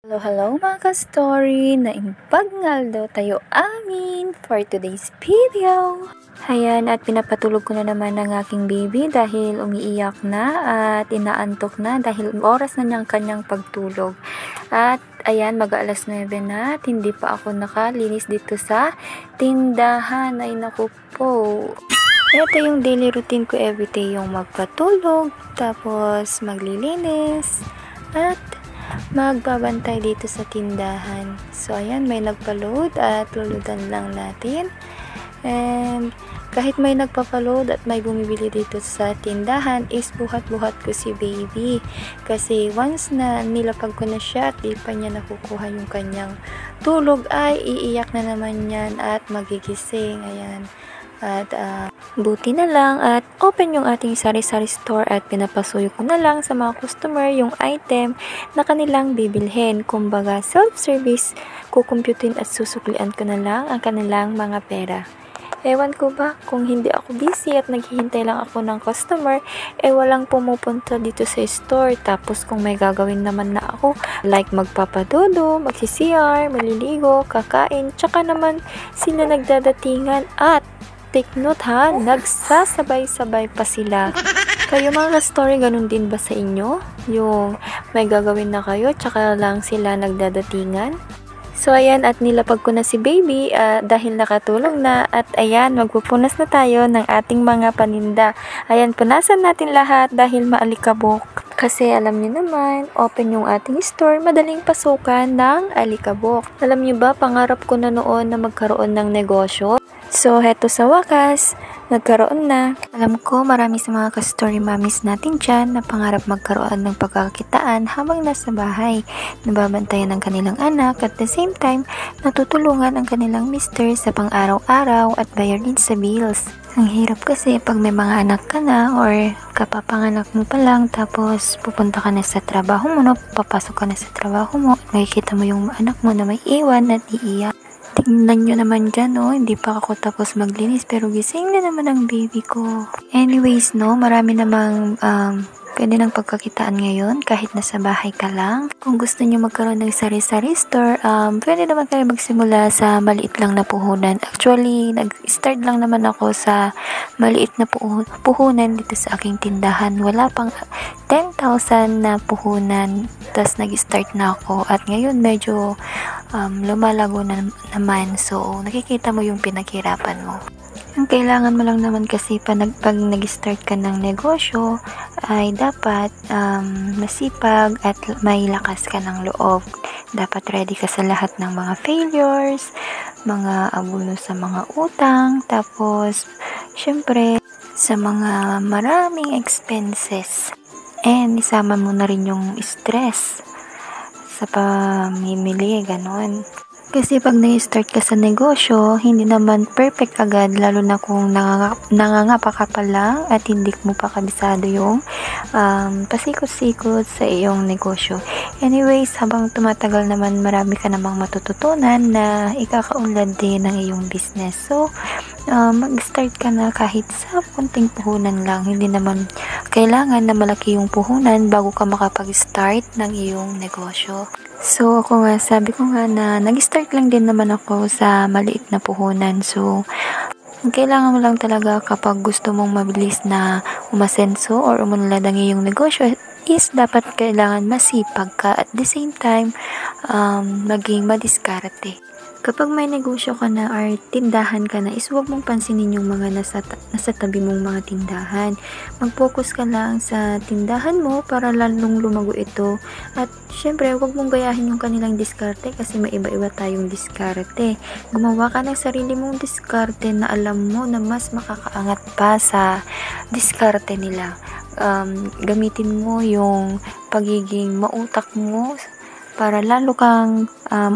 Hello mga ka-story! Naimbag daw tayo amin for today's video. Ayan, at pinapatulog ko na naman ang aking baby dahil umiiyak na at inaantok na dahil oras na niyang kanyang pagtulog. At ayan, mag-alas 9 na at hindi pa ako nakalinis dito sa tindahan. Ay naku po. Ito yung daily routine ko everyday, yung magpatulog, tapos maglilinis, at magbabantay dito sa tindahan. So ayan, may nagpa-load at luludan lang natin. And kahit may nagpapa-load at may bumibili dito sa tindahan, is buhat-buhat ko si baby. Kasi once na nilapag ko na siya at di pa niya nakukuha yung kanyang tulog, ay iiyak na naman yan at magigising. Ayan. At buti na lang at open yung ating sari-sari store at pinapasuyo ko na lang sa mga customer yung item na kanilang bibilhin. Kumbaga self-service, kukumputin at susuklian ko na lang ang kanilang mga pera. Ewan ko ba, kung hindi ako busy at naghihintay lang ako ng customer, walang pumupunta dito sa store. Tapos kung may gagawin naman na ako, like magpapadodo, magsi-CR, maliligo, kakain, tsaka naman sila nagdadatingan at take note ha, nagsasabay-sabay pa sila. Kayo mga ka-story, ganun din ba sa inyo? Yung may gagawin na kayo, tsaka lang sila nagdadatingan? So ayan, at nilapag ko na si baby dahil nakatulog na. At ayan, magpupunas na tayo ng ating mga paninda. Ayan, punasan natin lahat dahil maalikabok. Kasi alam niyo naman, open yung ating store, madaling pasukan ng alikabok. Alam niyo ba, pangarap ko na noon na magkaroon ng negosyo. So, heto sa wakas, nagkaroon na. Alam ko, marami sa mga ka-story mommies natin dyan na pangarap magkaroon ng pagkakitaan habang nasa bahay. Nababantayan ng kanilang anak at the same time, natutulungan ang kanilang mister sa pang-araw-araw at bayarin sa bills. Ang hirap kasi pag may mga anak ka na or kapapanganak mo pa lang tapos pupunta ka na sa trabaho mo, no? Papasok ka na sa trabaho mo at makikita mo yung anak mo na may iwan at iiyak. Tingnan nyo naman dyan, no? Hindi pa ako tapos maglinis pero gising na naman ang baby ko. Anyways, no? Marami namang pwede ng pagkakitaan ngayon kahit nasa bahay ka lang. Kung gusto nyo magkaroon ng sari-sari store, pwede naman kayo magsimula sa maliit lang na puhunan. Actually, nag-start lang naman ako sa maliit na puhunan dito sa aking tindahan. Wala pang 10,000 na puhunan. Tapos nag-start na ako at ngayon medyo lumalago na naman. So, nakikita mo yung pinaghirapan mo. Ang kailangan mo lang naman kasi pag nag-start ka ng negosyo ay dapat masipag at may lakas ka ng loob. Dapat ready ka sa lahat ng mga failures, mga abuno sa mga utang, tapos syempre sa mga maraming expenses. And isama mo na rin yung stress sa pamimili, ganon. Kasi pag nag-start ka sa negosyo, hindi naman perfect agad, lalo na kung nangangapa ka pa lang at hindi mo pa kabisado yung pasikot-sikot sa iyong negosyo. Anyways, habang tumatagal naman, marami ka namang matututunan na ikakaunlad din ng iyong business. So, mag-start ka na kahit sa kunting puhunan lang. Hindi naman kailangan na malaki yung puhunan bago ka makapag-start ng iyong negosyo. So, ako nga, sabi ko nga na nag-start lang din naman ako sa maliit na puhunan. So, kailangan mo lang talaga kapag gusto mong mabilis na umasenso or umunlad ang iyong negosyo is dapat kailangan masipag ka at the same time maging madiskarte. Kapag may negosyo ka na or tindahan ka na, is huwag mong pansinin yung mga nasa tabi mong mga tindahan. Mag-focus ka lang sa tindahan mo para lalong lumago ito. At syempre, huwag mong gayahin yung kanilang diskarte kasi may iba-iba tayong diskarte. Gumawa ka ng sarili mong diskarte na alam mo na mas makakaangat pa sa diskarte nila. Gamitin mo yung pagiging mautak mo para lalo kang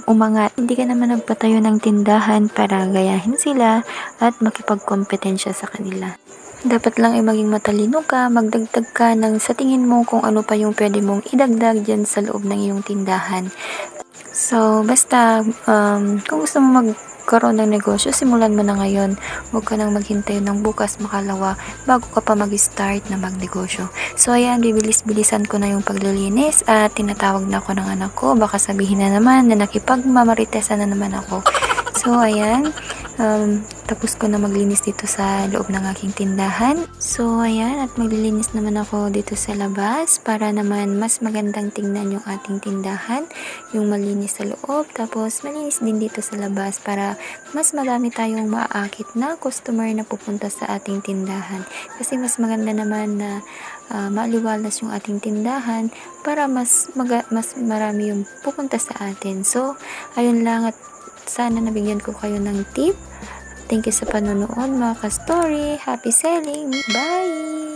umangat. Hindi ka naman nagpatayo ng tindahan para gayahin sila at makipagkompetensya sa kanila. Dapat lang ay maging matalino ka, magdagdag ka ng sa tingin mo kung ano pa yung pwede mong idagdag dyan sa loob ng iyong tindahan. So, basta kung gusto mo magkaroon ng negosyo, simulan mo na ngayon. Huwag ka nang maghintay ng bukas makalawa bago ka pa mag-start na magnegosyo. So ayan, bibilis-bilisan ko na yung paglilinis at tinatawag na ako ng anak ko. Baka sabihin na naman na nakipagmamaritesan na naman ako. So ayan, tapos ko na maglinis dito sa loob ng aking tindahan. So ayan, at maglilinis naman ako dito sa labas para naman mas magandang tingnan yung ating tindahan, yung malinis sa loob, tapos malinis din dito sa labas para mas marami tayong maaakit na customer na pupunta sa ating tindahan. Kasi mas maganda naman na maliwalas yung ating tindahan para mas marami yung pupunta sa atin. So ayun lang, at sana nabigyan ko kayo ng tip. Thank you sa panonood mga ka-story. Happy selling! Bye!